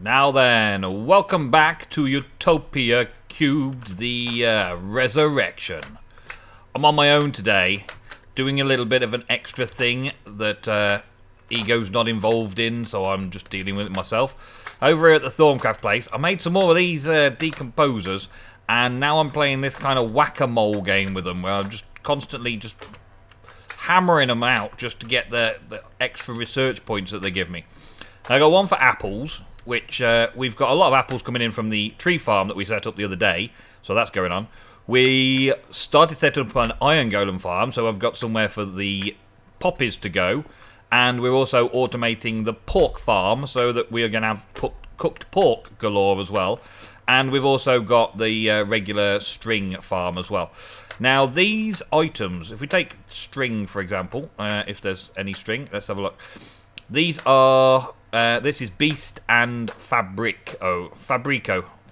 Now then, welcome back to Utopia³ the Resurrection. I'm on my own today, doing a little bit of an extra thing that Ego's not involved in, so I'm just dealing with it myself. Over here at the Thorncraft place, I made some more of these decomposers, and now I'm playing this kind of whack-a-mole game with them, where I'm just constantly just hammering them out just to get the extra research points that they give me. I got one for apples, which we've got a lot of apples coming in from the tree farm that we set up the other day, so that's going on. We started setting up an iron golem farm, so I've got somewhere for the poppies to go, and we're also automating the pork farm so that we are going to have cooked pork galore as well, and we've also got the regular string farm as well. Now these items, if we take string for example, if there's any string, let's have a look. These are this is Beast and Fabrico.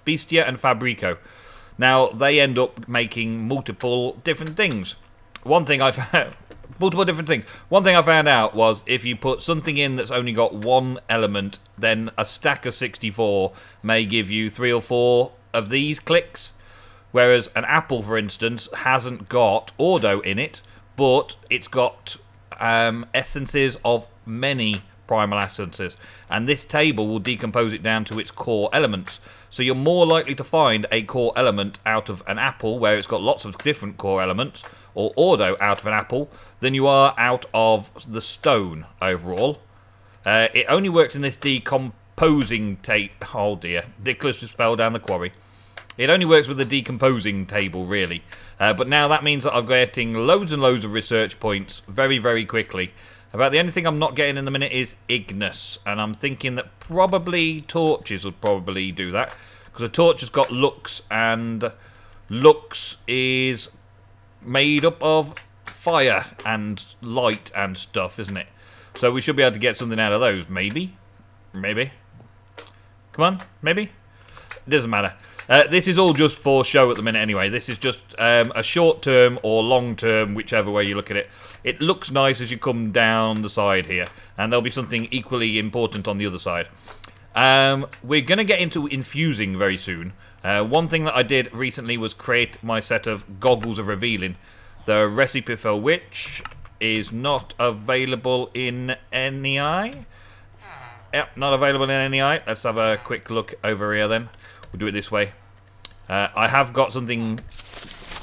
Bestia and Fabrico. Now, they end up making multiple different things. One thing I found out was if you put something in that's only got one element, then a stack of 64 may give you 3 or 4 of these clicks. Whereas an apple, for instance, hasn't got Ordo in it, but it's got essences of many primal essences, and this table will decompose it down to its core elements. So you're more likely to find a core element out of an apple where it's got lots of different core elements, or Ordo out of an apple, than you are out of the stone overall. It only works in this decomposing oh dear, Nicholas just fell down the quarry. It only works with the decomposing table, really. But now that means that I'm getting loads and loads of research points very, very quickly. About the only thing I'm not getting in the minute is Ignis, and I'm thinking that probably torches will probably do that, because a torch has got lux, and lux is made up of fire and light and stuff, isn't it? So we should be able to get something out of those, maybe? Maybe? Come on, maybe? It doesn't matter. This is all just for show at the minute anyway. This is just a short term or long term, whichever way you look at it. It looks nice as you come down the side here, and there'll be something equally important on the other side. We're going to get into infusing very soon. One thing that I did recently was create my set of goggles of revealing. The recipe for which is not available in NEI. Yep, not available in NEI. Let's have a quick look over here then. We'll do it this way. I have got something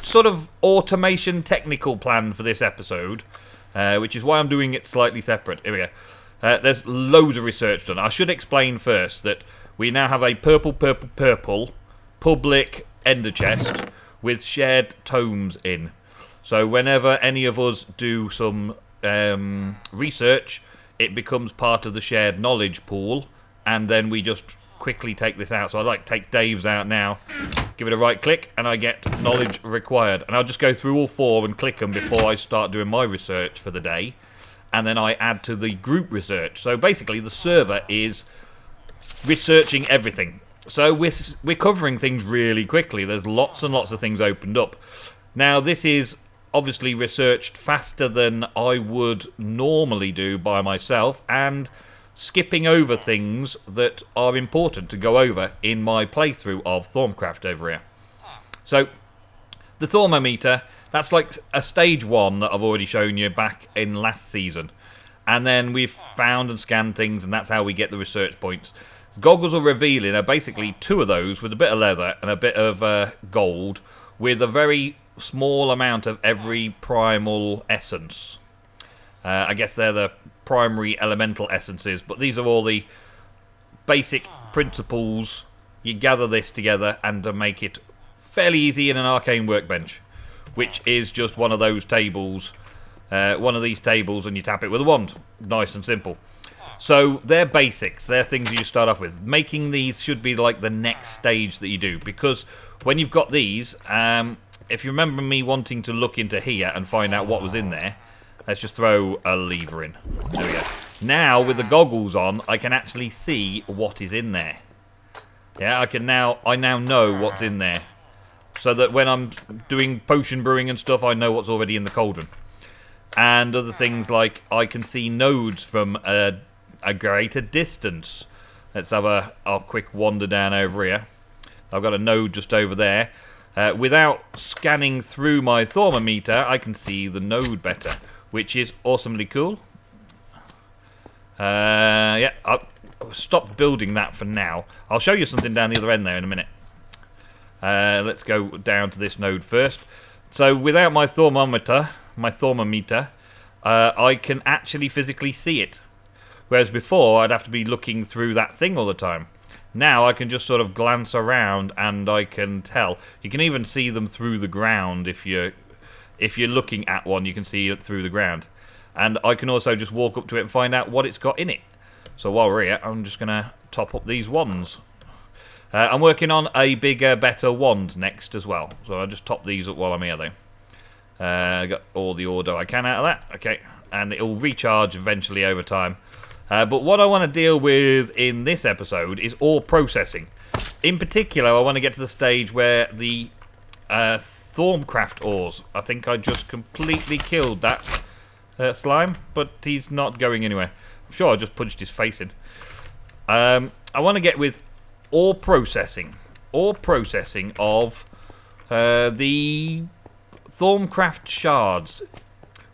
sort of automation technical planned for this episode, which is why I'm doing it slightly separate. Here we go. There's loads of research done. I should explain first that we now have a purple public ender chest with shared tomes in. So whenever any of us do some research, it becomes part of the shared knowledge pool, and then we just quickly take this out. So I'd like to take Dave's out now, give it a right click, and I get knowledge required. And I'll just go through all 4 and click them before I start doing my research for the day. And then I add to the group research. So basically the server is researching everything. So we're covering things really quickly. There's lots and lots of things opened up. Now this is obviously researched faster than I would normally do by myself, and skipping over things that are important to go over in my playthrough of Thorncraft over here. So, the thermometer, that's like a stage 1 that I've already shown you back in last season. And then we've found and scanned things, and that's how we get the research points. Goggles of revealing are basically 2 of those with a bit of leather and a bit of gold, with a very small amount of every primal essence. I guess they're the primary elemental essences, but these are all the basic principles. You gather this together and to make it fairly easy in an arcane workbench, which is just one of those tables, one of these tables, and you tap it with a wand. Nice and simple. So they're basics, they're things you start off with. Making these should be like the next stage that you do, because when you've got these, if you remember me wanting to look into here and find out what was in there, let's just throw a lever in. There we go. Now, with the goggles on, I can actually see what is in there. Yeah, I now know what's in there. So that when I'm doing potion brewing and stuff, I know what's already in the cauldron. And other things like I can see nodes from a greater distance. Let's have a quick wander down over here. I've got a node just over there. Without scanning through my thermometer, I can see the node better, which is awesomely cool. Yeah, I'll stop building that for now. I'll show you something down the other end there in a minute. Let's go down to this node first. So without my thermometer, I can actually physically see it. Whereas before, I'd have to be looking through that thing all the time. Now I can just sort of glance around and I can tell. You can even see them through the ground if you're looking at one. You can see it through the ground, and I can also just walk up to it and find out what it's got in it. So while we're here, I'm just gonna top up these wands. I'm working on a bigger, better wand next as well. So I'll just top these up while I'm here though. Got all the order I can out of that. Okay, and it'll recharge eventually over time. But what I want to deal with in this episode is ore processing. In particular, I want to get to the stage where the Thermcraft ores. I think I just completely killed that slime, but he's not going anywhere. I'm sure I just punched his face in. I want to get with ore processing. Ore processing of the Thermcraft shards.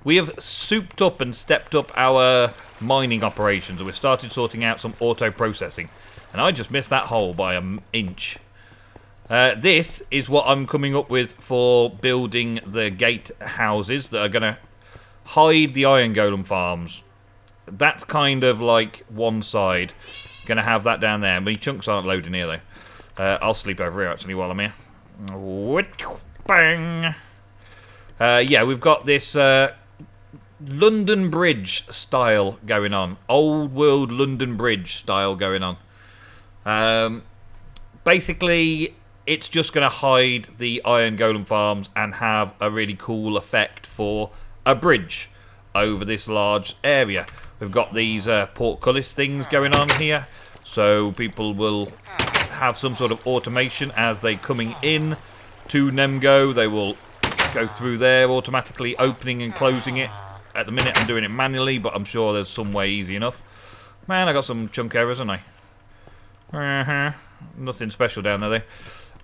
We have souped up and stepped up our mining operations, and we've started sorting out some auto processing. And I just missed that hole by an inch. This is what I'm coming up with for building the gate houses that are going to hide the iron golem farms. That's kind of like one side. Going to have that down there. My chunks aren't loading here though. I'll sleep over here actually while I'm here. Bang! Yeah, we've got this London Bridge style going on. Old world London Bridge style going on. Basically, it's just going to hide the iron golem farms and have a really cool effect for a bridge over this large area. We've got these portcullis things going on here, so people will have some sort of automation as they coming in to Nemgo. They will go through there automatically, opening and closing it. At the minute I'm doing it manually, but I'm sure there's some way easy enough. Man, I got some chunk errors, haven't I? Nothing special down there though.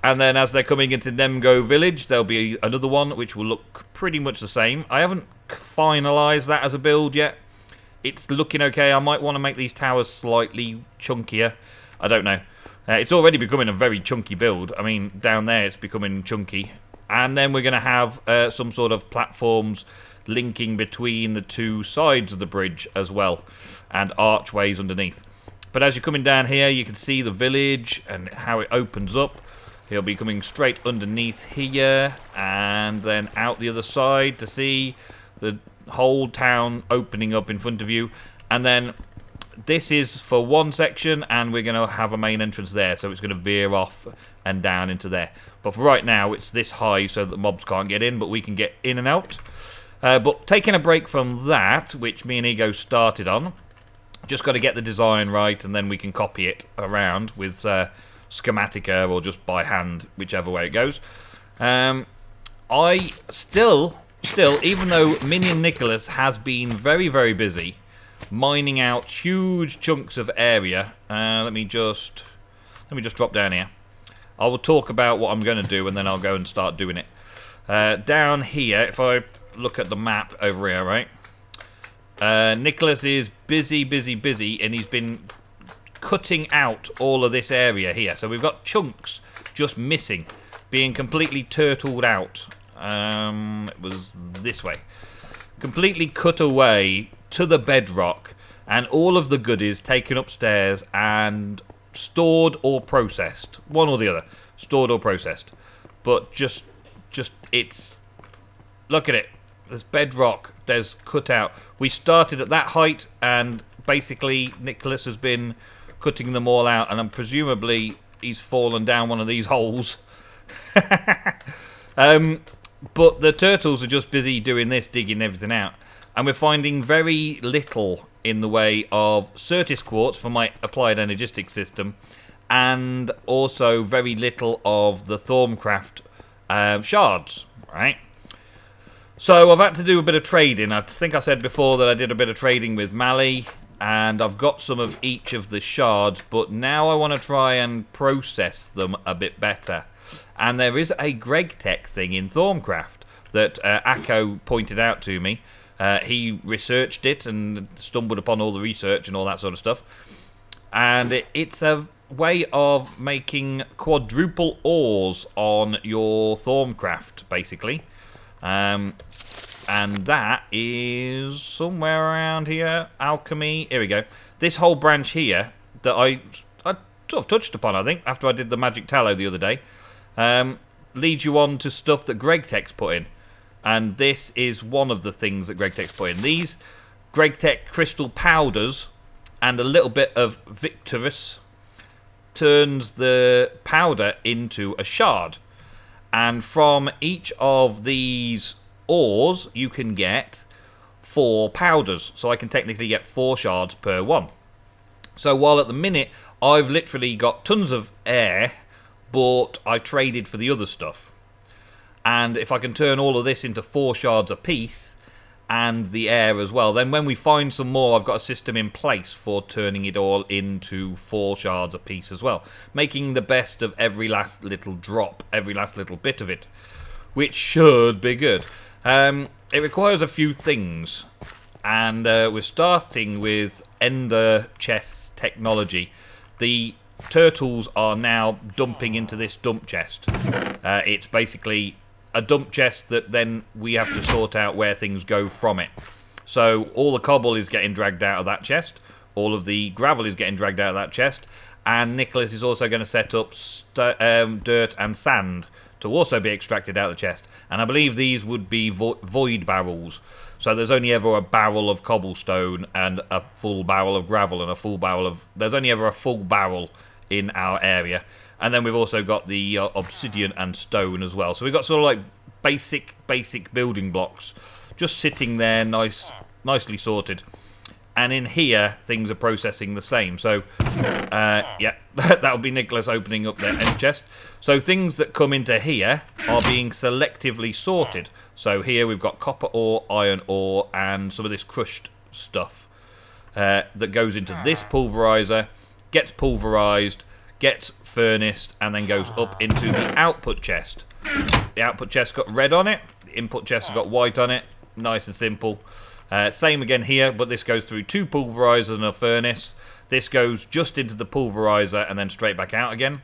And then as they're coming into Nemgo village, there'll be another one which will look pretty much the same. I haven't finalised that as a build yet. It's looking okay. I might want to make these towers slightly chunkier. I don't know. It's already becoming a very chunky build. I mean, down there it's becoming chunky. And then we're going to have some sort of platforms linking between the two sides of the bridge as well, and archways underneath. But as you're coming down here, you can see the village and how it opens up. He'll be coming straight underneath here and then out the other side to see the whole town opening up in front of you. And then this is for one section, and we're going to have a main entrance there, so it's going to veer off and down into there. But for right now, it's this high so that the mobs can't get in, but we can get in and out. But taking a break from that, which me and Ego started on, just got to get the design right, and then we can copy it around with Schematica or just by hand, whichever way it goes. I still, even though Minion Nicholas has been very, very busy mining out huge chunks of area. Let me just drop down here. I will talk about what I'm going to do, and then I'll go and start doing it. Down here, if I look at the map over here, right? Nicholas is busy, and he's been cutting out all of this area here. So we've got chunks just missing, being completely turtled out. It was this way. Completely cut away to the bedrock, and all of the goodies taken upstairs and stored or processed. One or the other. Stored or processed. But just it's... Look at it. There's bedrock. There's cut out. We started at that height, and basically Nicholas has been cutting them all out, and presumably he's fallen down one of these holes. But the turtles are just busy doing this, digging everything out. And we're finding very little in the way of Certis quartz for my applied energistic system, and also very little of the Thermcraft shards, right? So I've had to do a bit of trading. I think I said before that I did a bit of trading with Mally. and I've got some of each of the shards, but now I want to try and process them a bit better. And there is a GregTech thing in Thorncraft that Akko pointed out to me. He researched it and stumbled upon all the research and all that sort of stuff. And it's a way of making quadruple ores on your Thorncraft, basically. And that is somewhere around here. Alchemy. Here we go. This whole branch here that I sort of touched upon, I think, after I did the magic tallow the other day, leads you on to stuff that GregTech's put in. And this is one of the things that GregTech's put in. These GregTech crystal powders and a little bit of Victorous turns the powder into a shard. And from each of these ores, you can get 4 powders. So I can technically get 4 shards per one. So while at the minute, I've literally got tons of air, but I've traded for the other stuff. And if I can turn all of this into 4 shards a piece, and the air as well, then when we find some more, I've got a system in place for turning it all into 4 shards a piece as well, making the best of every last little drop, every last little bit of it, which should be good. It requires a few things, and we're starting with Ender chest technology. The turtles are now dumping into this dump chest. It's basically a dump chest that then we have to sort out where things go from it. So all the cobble is getting dragged out of that chest, all of the gravel is getting dragged out of that chest, and Nicholas is also going to set up dirt and sand to also be extracted out of the chest. And I believe these would be void barrels. So there's only ever a barrel of cobblestone and a full barrel of gravel and a full barrel of... There's only ever a full barrel in our area. And then we've also got the obsidian and stone as well. So we've got sort of like basic building blocks just sitting there nicely sorted. And in here, things are processing the same. So, yeah, that would be Nicholas opening up their end chest. So things that come into here are being selectively sorted. So here we've got copper ore, iron ore, and some of this crushed stuff that goes into this pulverizer, gets pulverized, gets furnaced, and then goes up into the output chest. The output chest got red on it, the input chest has got white on it. Nice and simple. Same again here, but this goes through 2 pulverizers and a furnace. This goes just into the pulverizer and then straight back out again.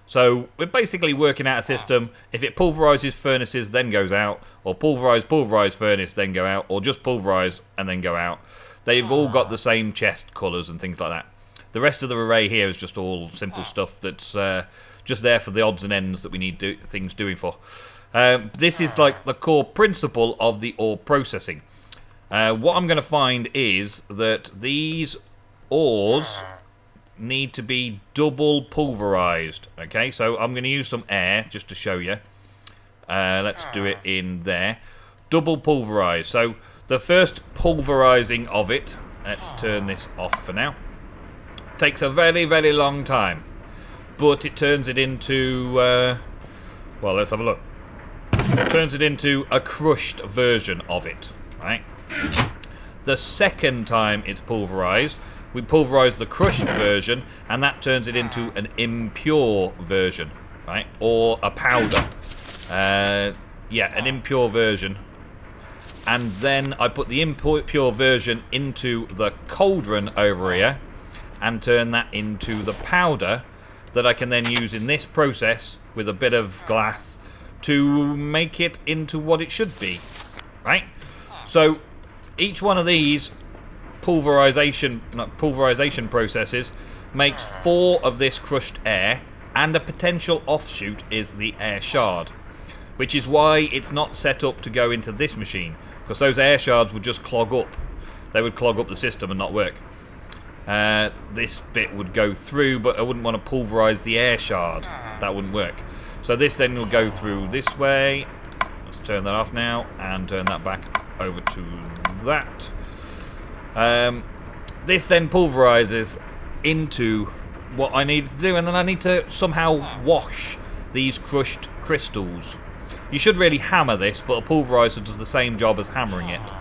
So we're basically working out a system. If it pulverizes furnaces, then goes out, or pulverize furnace, then go out, or just pulverize and then go out. They've all got the same chest colours and things like that. The rest of the array here is just all simple stuff that's just there for the odds and ends that we need things doing for. This is like the core principle of the ore processing. What I'm going to find is that these ores need to be double pulverized. Okay, so I'm going to use some air just to show you. Let's do it in there. Double pulverized. So the first pulverizing of it, let's turn this off for now, takes a very, very long time. But it turns it into, well, let's have a look. It turns it into a crushed version of it, right? The second time it's pulverized, we pulverize the crushed version, and that turns it into an impure version, right? Or a powder. Yeah, an impure version. And then I put the impure version into the cauldron over here and turn that into the powder that I can then use in this process with a bit of glass to make it into what it should be, right? So each one of these pulverization processes makes 4 of this crushed air, and a potential offshoot is the air shard, which is why it's not set up to go into this machine, because those air shards would just clog up. They would clog up the system and not work. This bit would go through, but I wouldn't want to pulverize the air shard. That wouldn't work. So this then will go through this way. Let's turn that off now and turn that back over to that. This then pulverizes into what I need to do, and then I need to somehow wash these crushed crystals. You should really hammer this, but a pulverizer does the same job as hammering it.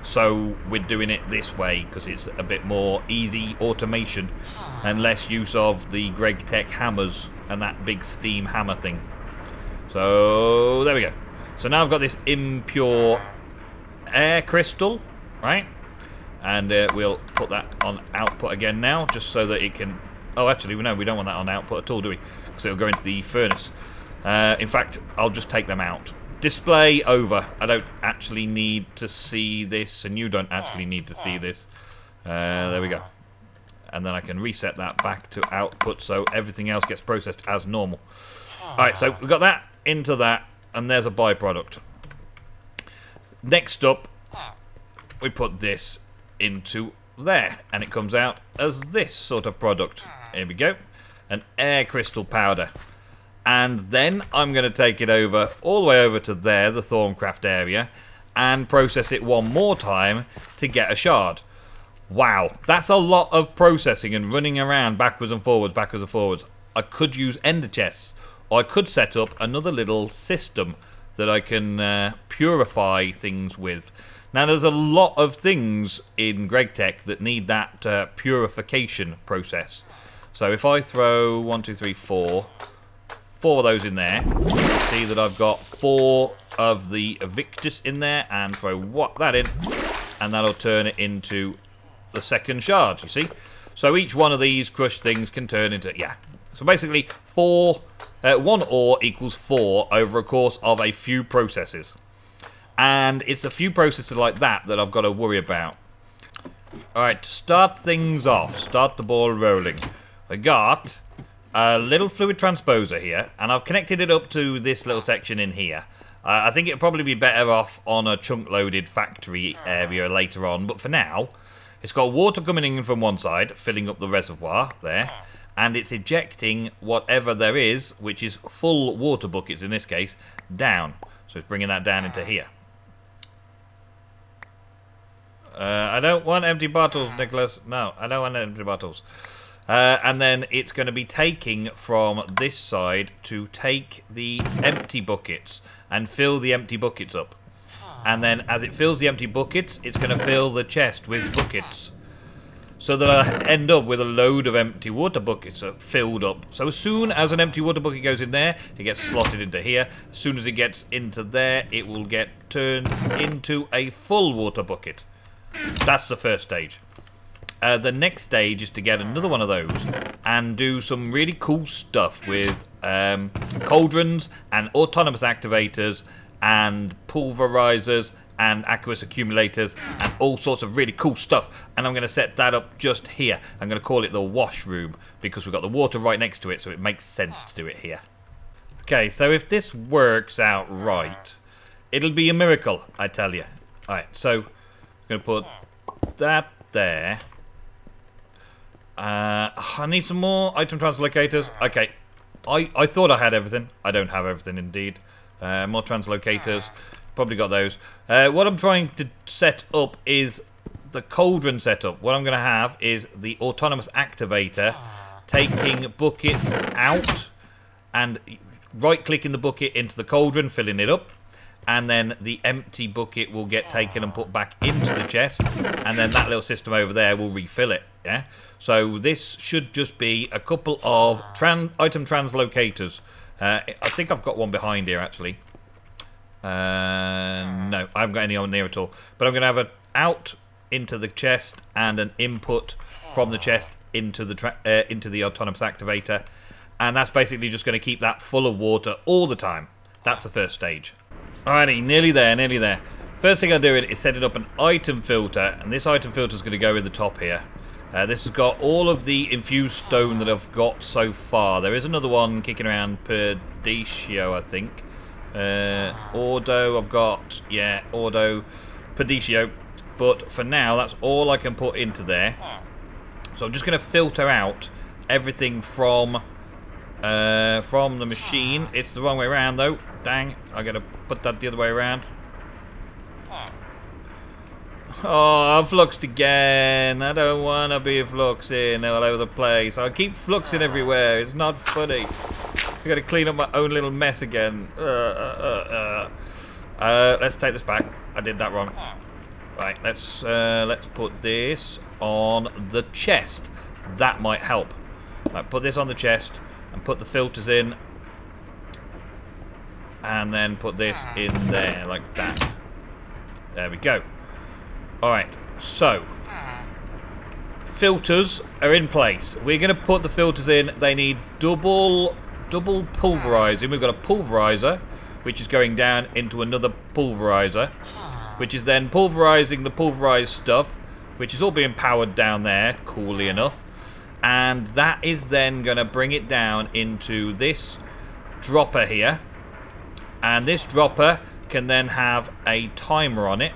So we're doing it this way because it's a bit more easy automation and less use of the GregTech hammers and that big steam hammer thing. So there we go. So now I've got this impure air crystal, right? And we'll put that on output again now, just so that it can... Oh, actually, no, we don't want that on output at all, do we? Because it'll go into the furnace. In fact, I'll just take them out. Display over. I don't actually need to see this, and you don't actually need to see this. There we go. And then I can reset that back to output, so everything else gets processed as normal. Alright, so we've got that into that, and there's a byproduct. Next up, we put this into there, and it comes out as this sort of product. Here we go. An air crystal powder. And then I'm going to take it over, all the way over to there, the Thorncraft area, and process it one more time to get a shard. Wow, that's a lot of processing and running around backwards and forwards, backwards and forwards. I could use ender chests, or I could set up another little system that I can purify things with. Now, there's a lot of things in GregTech that need that purification process. So if I throw 1, 2, 3, 4 of those in there, you'll see that I've got 4 of the Victus in there, and throw that in, and that'll turn it into the second shard, you see? So each one of these crushed things can turn into, yeah. So basically, 1 ore equals 4 over a course of a few processes. And it's a few processes like that that I've got to worry about. Alright, to start things off, start the ball rolling, I got a little fluid transposer here, and I've connected it up to this little section in here. I think it'll probably be better off on a chunk-loaded factory area later on, but for now, it's got water coming in from one side, filling up the reservoir there, and it's ejecting whatever there is, which is full water buckets in this case, down. So it's bringing that down into here. I don't want empty bottles, Nicholas. No, I don't want empty bottles. And then it's going to be taking from this side to take the empty buckets and fill the empty buckets up. And then as it fills the empty buckets, it's going to fill the chest with buckets. So that I end up with a load of empty water buckets filled up. So as soon as an empty water bucket goes in there, it gets slotted into here. As soon as it gets into there, it will get turned into a full water bucket. That's the first stage. The next stage is to get another one of those and do some really cool stuff with cauldrons and autonomous activators and pulverizers and aqueous accumulators and all sorts of really cool stuff. And I'm going to set that up just here. I'm going to call it the wash room because we've got the water right next to it, so it makes sense to do it here. Okay, so if this works out right, it'll be a miracle, I tell you. Alright, so I'm going to put that there. I need some more item translocators. Okay, I thought I had everything. I don't have everything indeed. More translocators. Probably got those. What I'm trying to set up is the cauldron setup. What I'm going to have is the autonomous activator taking buckets out and right-clicking the bucket into the cauldron, filling it up. And then the empty bucket will get taken and put back into the chest. And then that little system over there will refill it. Yeah. So this should just be a couple of item translocators. I think I've got one behind here, actually. No, I haven't got any on near at all. But I'm going to have an out into the chest and an input from the chest into the autonomous activator. And that's basically just going to keep that full of water all the time. That's the first stage. Alrighty, nearly there, nearly there. First thing I'm doing is setting up an item filter. And this item filter is going to go in the top here. This has got all of the infused stone that I've got so far. There is another one kicking around, Perdicio, I think. Ordo, I've got, yeah, Ordo, Perdicio. But for now, that's all I can put into there. So I'm just going to filter out everything from the machine. It's the wrong way around, though. Dang, I got to put that the other way around. Oh, I've fluxed again. I don't want to be fluxing all over the place. I keep fluxing everywhere. It's not funny. I've got to clean up my own little mess again. Let's take this back. I did that wrong. Right, let's put this on the chest. That might help. Right, put this on the chest and put the filters in, and then put this in there like that. There we go. Alright, so filters are in place. We're going to put the filters in. They need double pulverizing. We've got a pulverizer, which is going down into another pulverizer, which is then pulverizing the pulverized stuff, which is all being powered down there, coolly enough. And that is then going to bring it down into this dropper here. And this dropper can then have a timer on it,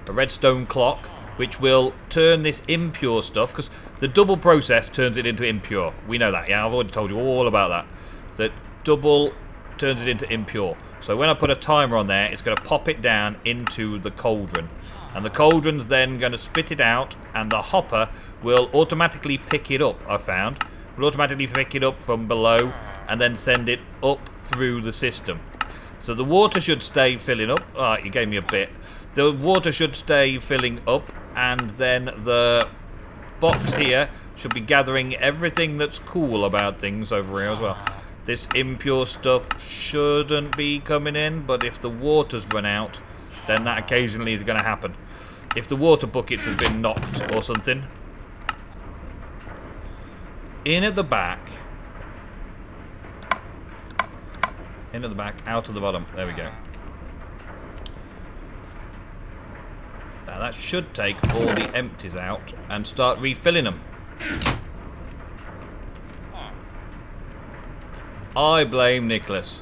a redstone clock, which will turn this impure stuff, because the double process turns it into impure. We know that, yeah, I've already told you all about that. That double turns it into impure. So when I put a timer on there, it's going to pop it down into the cauldron. And the cauldron's then going to spit it out, and the hopper will automatically pick it up, I found. Will automatically pick it up from below, and then send it up through the system. So the water should stay filling up. Ah, you gave me a bit. The water should stay filling up, and then the box here should be gathering everything that's cool about things over here as well. This impure stuff shouldn't be coming in, but if the water's run out, then that occasionally is going to happen. If the water buckets have been knocked or something. In at the back. In at the back, out at the bottom. There we go. Now that should take all the empties out and start refilling them. I blame Nicholas.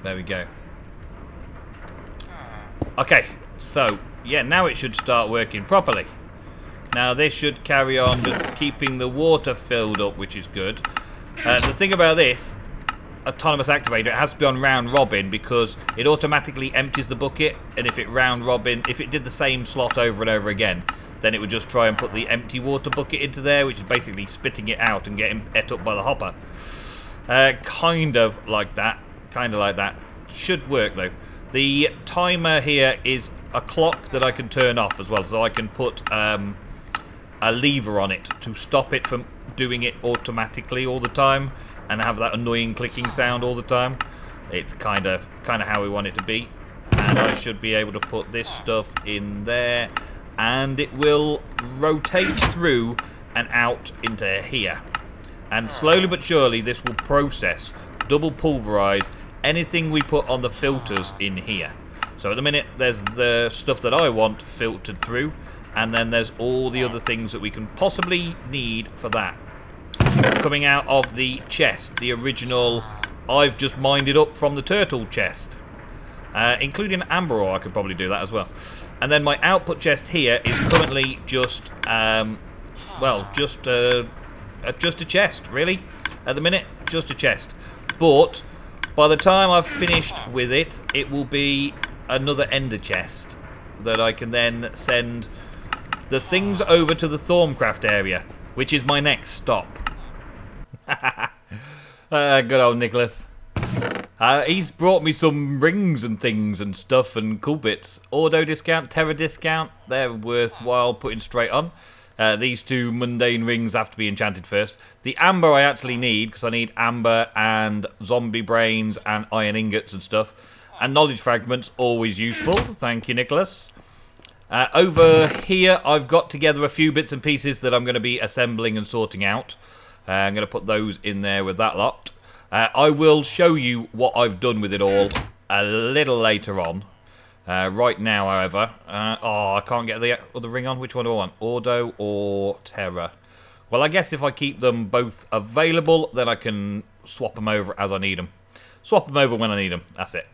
There we go. Okay, so, yeah, now it should start working properly. Now this should carry on just keeping the water filled up, which is good. The thing about this autonomous activator, it has to be on round robin because it automatically empties the bucket, and if it did the same slot over and over again, then it would just try and put the empty water bucket into there, which is basically spitting it out and getting ate up by the hopper. Kind of like that. Should work though. The timer here is a clock that I can turn off as well, so I can put a lever on it to stop it from doing it automatically all the time and have that annoying clicking sound all the time. It's kind of how we want it to be. And I should be able to put this stuff in there, and it will rotate through and out into here. And slowly but surely this will process, double pulverize anything we put on the filters in here. So at the minute there's the stuff that I want filtered through, and then there's all the other things that we can possibly need for that. Coming out of the chest, the original, I've just mined it up from the turtle chest. Including amber ore, I could probably do that as well. And then my output chest here is currently just, just a chest, really. At the minute, just a chest. But by the time I've finished with it, it will be another ender chest that I can then send the things over to the Thorncraft area, which is my next stop. Good old Nicholas. He's brought me some rings and things and stuff and cool bits. Auto discount, Terra discount, they're worthwhile putting straight on. These two mundane rings have to be enchanted first. The amber I actually need, because I need amber and zombie brains and iron ingots and stuff. And knowledge fragments, always useful. Thank you, Nicholas. Over here, I've got together a few bits and pieces that I'm going to be assembling and sorting out. I'm going to put those in there with that lot. I will show you what I've done with it all a little later on. Right now, however, I can't get the other ring on. Which one do I want? Auto or Terra? Well, I guess if I keep them both available, then I can swap them over as I need them. Swap them over when I need them. That's it.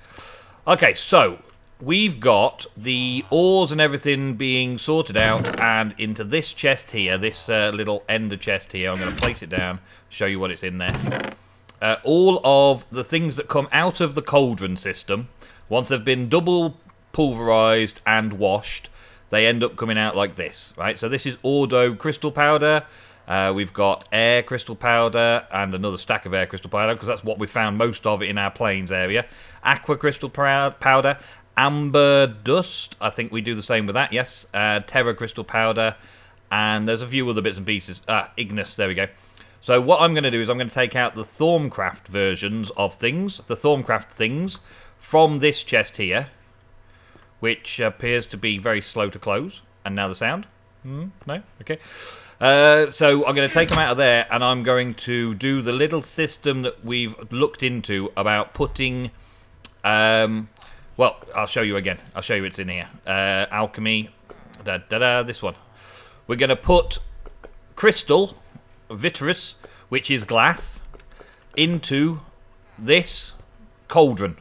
Okay, so we've got the ores and everything being sorted out, and into this chest here, this little ender chest here. I'm going to place it down, show you what it's in there. All of the things that come out of the cauldron system, once they've been double pulverized and washed, they end up coming out like this, right? So this is Ordo crystal powder. We've got air crystal powder and another stack of air crystal powder, because that's what we found most of in our plains area. Aqua crystal powder amber dust. I think we do the same with that, yes. Terra crystal powder. And there's a few other bits and pieces. Ignis, there we go. So what I'm going to do is I'm going to take out the Thorncraft versions of things, the Thorncraft things, from this chest here, which appears to be very slow to close. And now the sound? No? Okay. So I'm going to take them out of there, and I'm going to do the little system that we've looked into about putting... well, I'll show you again. I'll show you it's in here. Alchemy. This one. We're going to put crystal, vitreous, which is glass, into this cauldron.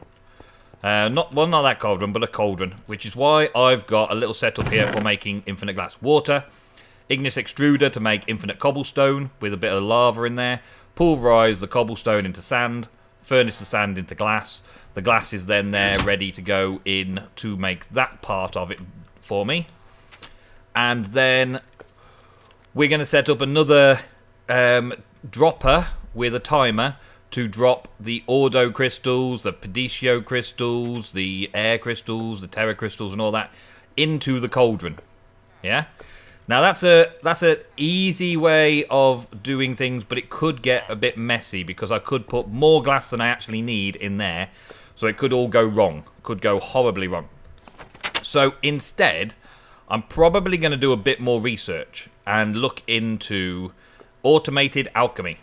Not that cauldron, but a cauldron, which is why I've got a little setup here for making infinite glass water. Ignis extruder to make infinite cobblestone with a bit of lava in there. Pulverize the cobblestone into sand. Furnace the sand into glass. The glass is then there ready to go in to make that part of it for me. And then we're going to set up another dropper with a timer to drop the Ordo crystals, the Pedicio crystals, the air crystals, the Terra crystals and all that into the cauldron. Yeah? Now that's an easy way of doing things, but it could get a bit messy because I could put more glass than I actually need in there. So it could all go wrong. Could go horribly wrong. So instead, I'm probably going to do a bit more research and look into automated alchemy.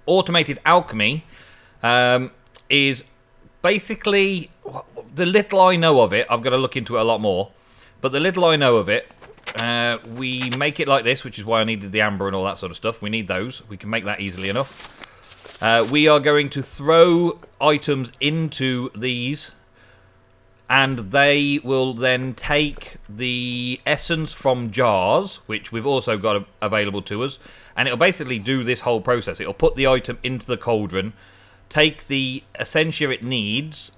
Automated alchemy is basically, the little I know of it, I've got to look into it a lot more, but the little I know of it, we make it like this, which is why I needed the amber and all that sort of stuff. We need those. We can make that easily enough. We are going to throw items into these, and they will then take the essence from jars, which we've also got available to us, and it'll basically do this whole process. It'll put the item into the cauldron, take the essentia it needs,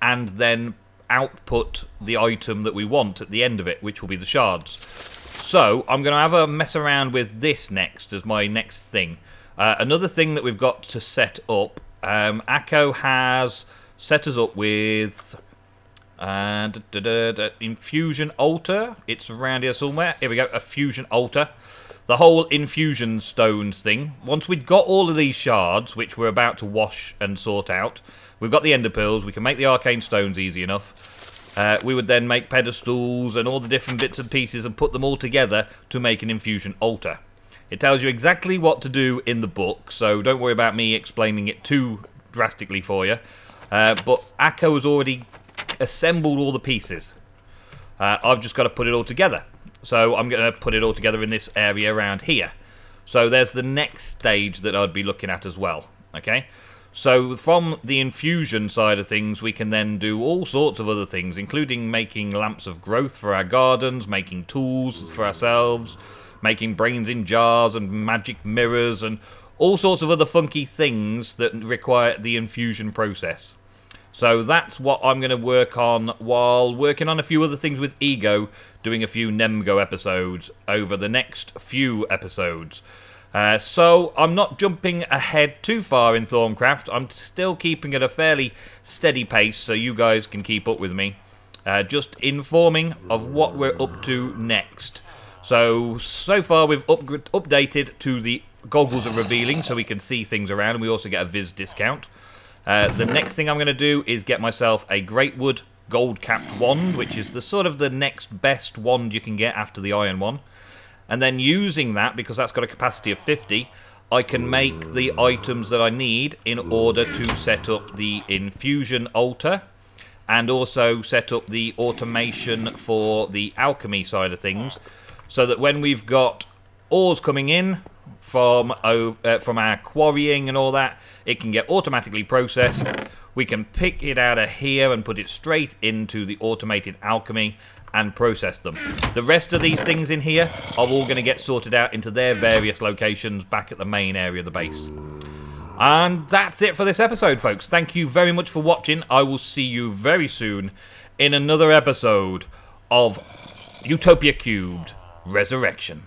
and then output the item that we want at the end of it, which will be the shards. So I'm going to have a mess around with this next as my next thing. Another thing that we've got to set up, Akko has set us up with... And infusion altar. It's around here somewhere. Here we go. A fusion altar. The whole infusion stones thing. Once we've got all of these shards, which we're about to wash and sort out, we've got the ender pearls. We can make the arcane stones easy enough. We would then make pedestals and all the different bits and pieces and put them all together to make an infusion altar. It tells you exactly what to do in the book, so don't worry about me explaining it too drastically for you. But Akko has already assembled all the pieces. I've just got to put it all together. So I'm going to put it all together in this area around here. So there's the next stage that I'd be looking at as well. Okay. So from the infusion side of things, we can then do all sorts of other things, including making lamps of growth for our gardens, making tools for ourselves, making brains in jars and magic mirrors and all sorts of other funky things that require the infusion process. So that's what I'm going to work on while working on a few other things with Ego, doing a few Nemgo episodes over the next few episodes. So I'm not jumping ahead too far in Thorncraft. I'm still keeping at a fairly steady pace so you guys can keep up with me. Just informing of what we're up to next. So far we've updated to the goggles are revealing so we can see things around, and we also get a Viz discount. The next thing I'm going to do is get myself a Greatwood gold-capped wand, which is the sort of the next best wand you can get after the iron one. And then using that, because that's got a capacity of 50, I can make the items that I need in order to set up the infusion altar and also set up the automation for the alchemy side of things, so that when we've got ores coming in from our quarrying and all that, it can get automatically processed. We can pick it out of here and put it straight into the automated alchemy and process them. The rest of these things in here are all going to get sorted out into their various locations back at the main area of the base. And that's it for this episode, folks. Thank you very much for watching. I will see you very soon in another episode of Utopia cubed Resurrection.